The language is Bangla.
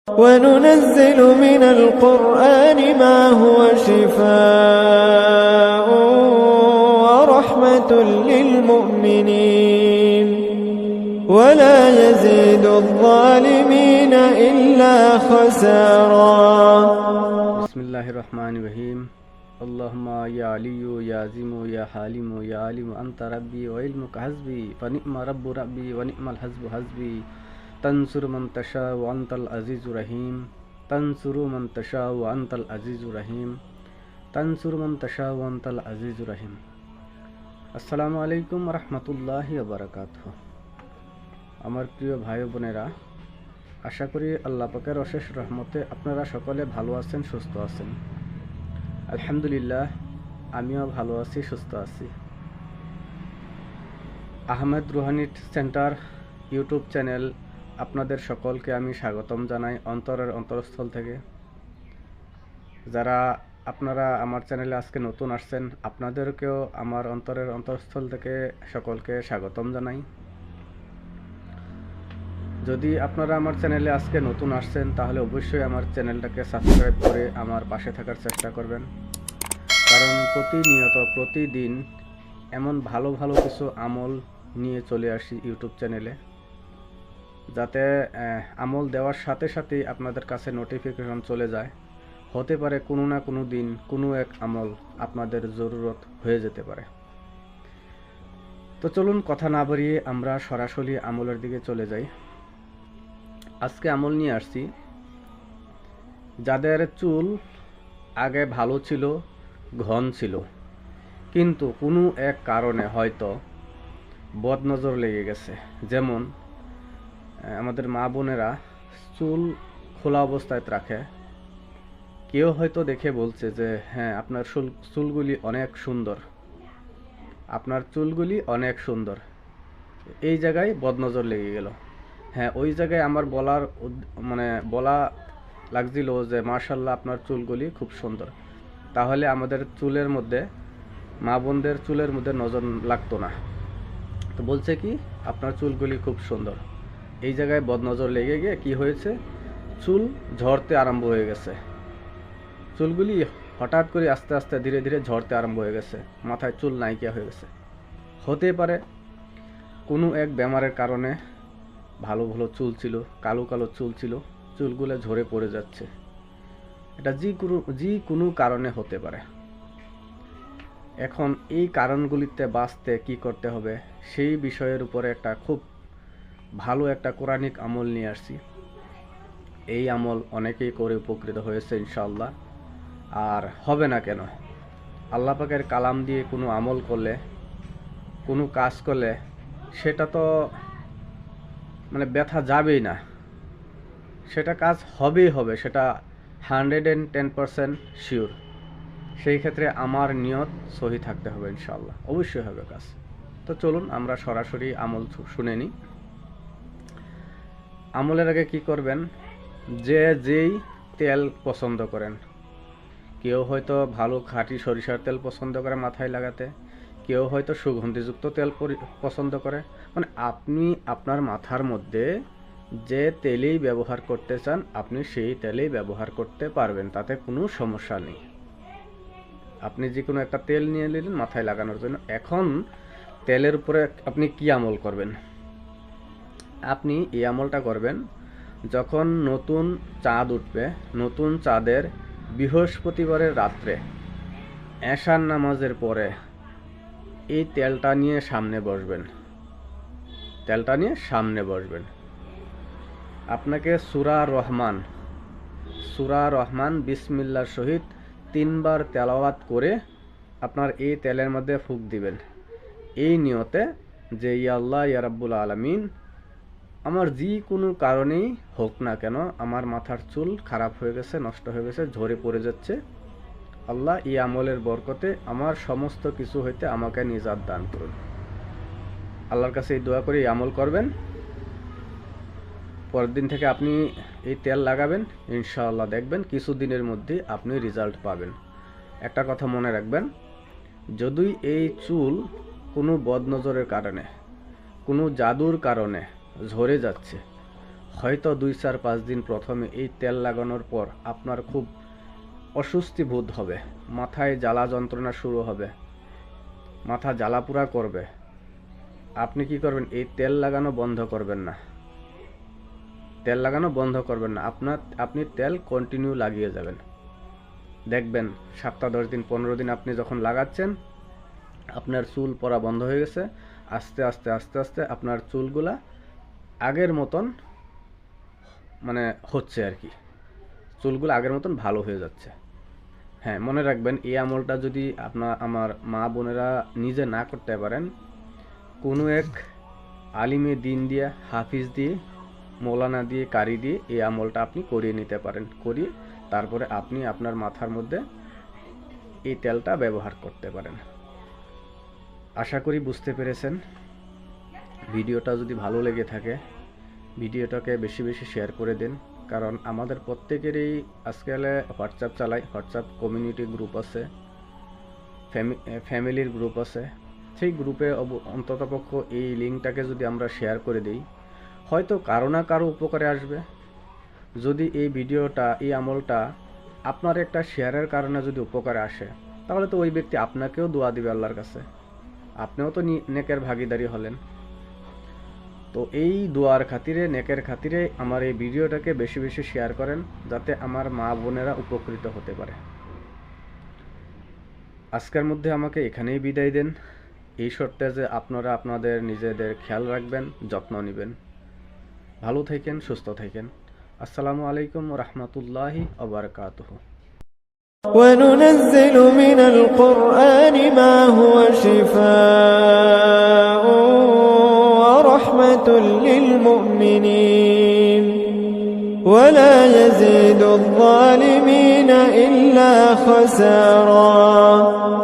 وننزل من القرآن ما هو شفاء ورحمة للمؤمنين ولا يزيد الظالمين إلا خسارا. بسم الله الرحمن الرحيم. اللهم يا علي يا عظيم يا حليم يا عليم أنت ربي وعلمك حسبي فنعم رب ربي ونعم الحسب حسبي تنصر من تشاء وأنت العزيز الرحيم تنصر من تشاء وأنت العزيز الرحيم تنصر من تشاء وأنت العزيز الرحيم. আসসালামু আলাইকুম রহমতুল্লাহি ওয়া বারাকাতুহু। আমার প্রিয় ভাই বোনেরা, আশা করি আল্লাহ পাকের অশেষ রহমতে আপনারা সকলে ভালো আছেন, সুস্থ আছেন। আলহামদুলিল্লাহ, আমিও ভালো আছি, সুস্থ আছি। Ahmed Rouhani centre YouTube channel আপনাদের সকলকে আমি স্বাগতম জানাই অন্তরের অন্তরস্থল থেকে। যারা আপনারা আমার চ্যানেলে আজকে নতুন আসছেন, আপনাদেরকেও আমার অন্তরের অন্তরস্থল থেকে সকলকে স্বাগতম জানাই। যদি আপনারা আমার চ্যানেলে আজকে নতুন আসছেন, তাহলে অবশ্যই আমার চ্যানেলটাকে সাবস্ক্রাইব করে আমার পাশে থাকার চেষ্টা করবেন, কারণ প্রতিদিন এমন ভালো ভালো কিছু আমল নিয়ে চলে আসি ইউটিউব চ্যানেলে, যাতে আমল দেওয়ার সাথে সাথেই আপনাদের কাছে নোটিফিকেশন চলে যায়। হতে পারে কোনো না কোনো দিন কোনো এক আমল আপনাদের জরুরত হয়ে যেতে পারে। তো চলুন কথা না বাড়িয়ে আমরা সরাসরি আমলের দিকে চলে যাই। আজকে আমল নিয়ে আসছি, যাদের চুল আগে ভালো ছিল, ঘন ছিল, কিন্তু কোনো এক কারণে হয়তো বদনজর লেগে গেছে। যেমন আমাদের মা বোনেরা চুল খোলা অবস্থায় রাখে। কেউ হয়তো দেখে বলছে যে হ্যাঁ, আপনার চুলগুলি অনেক সুন্দর, আপনার চুলগুলি অনেক সুন্দর। এই জায়গায় বদনজর লেগে গেল। হ্যাঁ, ওই জায়গায় আমার বলা লাগছিল যে মাশাআল্লাহ, আপনার চুলগুলি খুব সুন্দর। তাহলে আমাদের চুলের মধ্যে, মা বোনদের চুলের মধ্যে নজর লাগতো না। তো বলছে কি, আপনার চুলগুলি খুব সুন্দর। এই জায়গায় বদনজর লেগে গিয়ে কি হয়েছে, চুল ঝরতে আরম্ভ হয়ে গেছে। চুলগুলি হঠাৎ করে আস্তে আস্তে ধীরে ধীরে ঝরতে আরম্ভ হয়ে গেছে, মাথায় চুল নাইকিয়া হয়ে গেছে। হতে পারে কোনো এক বেমারের কারণে ভালো ভালো চুল ছিল, কালো কালো চুল ছিল, চুলগুলো ঝরে পড়ে যাচ্ছে। এটা যে কোনো কারণে হতে পারে। এখন এই কারণগুলিতে বাঁচতে কি করতে হবে, সেই বিষয়ের উপরে একটা খুব ভালো একটা কোরআনিক আমল নিয়ে আসছি। এই আমল অনেকেই করে উপকৃত হয়েছে ইনশাআল্লাহ, আর হবে না কেন। আল্লাহ পাকের কালাম দিয়ে কোনো আমল করলে, কোনো কাজ করলে সেটা তো ব্যথা যাবেই না, সেটা কাজ হবেই হবে, সেটা 110% শিওর। সেই ক্ষেত্রে আমার নিয়ত সহি থাকতে হবে, ইনশাআল্লাহ অবশ্যই হবে কাজ। তো চলুন আমরা সরাসরি আমল শুনে নিই। আমলের আগে কি করবেন, যেই তেল পছন্দ করেন, কেউ হয়তো ভালো খাঁটি সরিষার তেল পছন্দ করে মাথায় লাগাতে, কেউ হয়তো সুগন্ধিযুক্ত তেল পছন্দ করে। আপনি আপনার মাথার মধ্যে যে তেলেই ব্যবহার করতে চান, আপনি সেই তেলেই ব্যবহার করতে পারবেন, তাতে কোনো সমস্যা নেই। আপনি যে কোনো একটা তেল নিয়ে নিলেন মাথায় লাগানোর জন্য। এখন তেলের উপরে আপনি কি আমল করবেন, আপনি এই আমলটা করবেন যখন নতুন চাঁদ উঠবে। নতুন চাঁদের বৃহস্পতিবারের রাত্রে এশার নামাজের পরে এই তেলটা নিয়ে সামনে বসবেন। আপনাকে সূরা রহমান বিসমিল্লাহর সহিত 3 বার তেলাওয়াত করে আপনার এই তেলের মধ্যে ফুঁক দিবেন, এই নিয়তে যে ইয়া আল্লাহ ইয়া রাব্বুল আলামিন, আমার যে কোনো কারণেই হোক না কেন, আমার মাথার চুল খারাপ হয়ে গেছে, নষ্ট হয়ে গেছে, ঝরে পড়ে যাচ্ছে, আল্লাহ এই আমলের বরকতে আমার সমস্ত কিছু হইতে আমাকে নিজাত দান করুন। আল্লাহর কাছে এই দোয়া করে এই আমল করবেন। পরের দিন থেকে আপনি এই তেল লাগাবেন, ইনশাআল্লাহ দেখবেন কিছুদিনের মধ্যে আপনি রেজাল্ট পাবেন। একটা কথা মনে রাখবেন, যদি এই চুল কোনো বদনজরের কারণে, কোনো জাদুর কারণে ঝরে যাচ্ছে, হয়তো 2-4-5 দিন প্রথমে এই তেল লাগানোর পর আপনার খুব অস্বস্তি বোধ হবে, মাথায় জ্বালা যন্ত্রণা শুরু হবে, মাথা জ্বালাপুরা করবে। আপনি কি করবেন? এই তেল লাগানো বন্ধ করবেন না, তেল লাগানো বন্ধ করবেন না, আপনি তেল কন্টিনিউ লাগিয়ে যাবেন। দেখবেন 7-10 দিন 15 দিন আপনি যখন লাগাচ্ছেন আপনার চুল পড়া বন্ধ হয়ে গেছে। আস্তে আস্তে আস্তে আস্তে আপনার চুলগুলা আগের মতন মানে হচ্ছে আর কি, চুলগুলো আগের মতন ভালো হয়ে যাচ্ছে। হ্যাঁ, মনে রাখবেন এই আমলটা যদি আমার মা বোনেরা নিজে না করতে পারেন, কোনো এক আলিমে দিন দিয়ে, হাফিজ দিয়ে, মৌলানা দিয়ে, কারি দিয়ে এই আমলটা আপনি করিয়ে নিতে পারেন। করিয়ে তারপরে আপনি আপনার মাথার মধ্যে এই তেলটা ব্যবহার করতে পারেন। আশা করি বুঝতে পেরেছেন। ভিডিওটা যদি ভালো লেগে থাকে ভিডিওটাকে বেশি বেশি শেয়ার করে দিন, কারণ আমাদের প্রত্যেকেরই আজকাল হোয়াটসঅ্যাপ চালাই, হোয়াটসঅ্যাপ কমিউনিটি গ্রুপ আছে, ফ্যামিলির গ্রুপ আছে। সেই গ্রুপে অন্ততপক্ষ এই লিঙ্কটাকে যদি আমরা শেয়ার করে দিই, হয়তো কারো না কারো উপকারে আসবে। যদি এই ভিডিওটা, এই আমলটা আপনার একটা শেয়ারের কারণে যদি উপকারে আসে, তাহলে তো ওই ব্যক্তি আপনাকেও দোয়া দিবে আল্লাহর কাছে, আপনিও তো নেকের ভাগীদারি হলেন। তো এই দোয়ার খাতিরে, নেকের খাতিরে আমার এই ভিডিওটাকে বেশি বেশি শেয়ার করেন, যাতে আমার মা বোনেরা উপকৃত হতে পারে। আজকের মধ্যে আমাকে এখানেই বিদায় দেন, এই শর্তে যে আপনারা আপনাদের নিজেদের খেয়াল রাখবেন, যত্ন নেবেন। ভালো থাকেন, সুস্থ থাকেন। আসসালামু আলাইকুম ওয়া রাহমাতুল্লাহি ওয়া বারাকাতুহু। وننزل من القرآن ما هو شفاء ورحمة للمؤمنين ولا يزيد الظالمين إلا خسارا.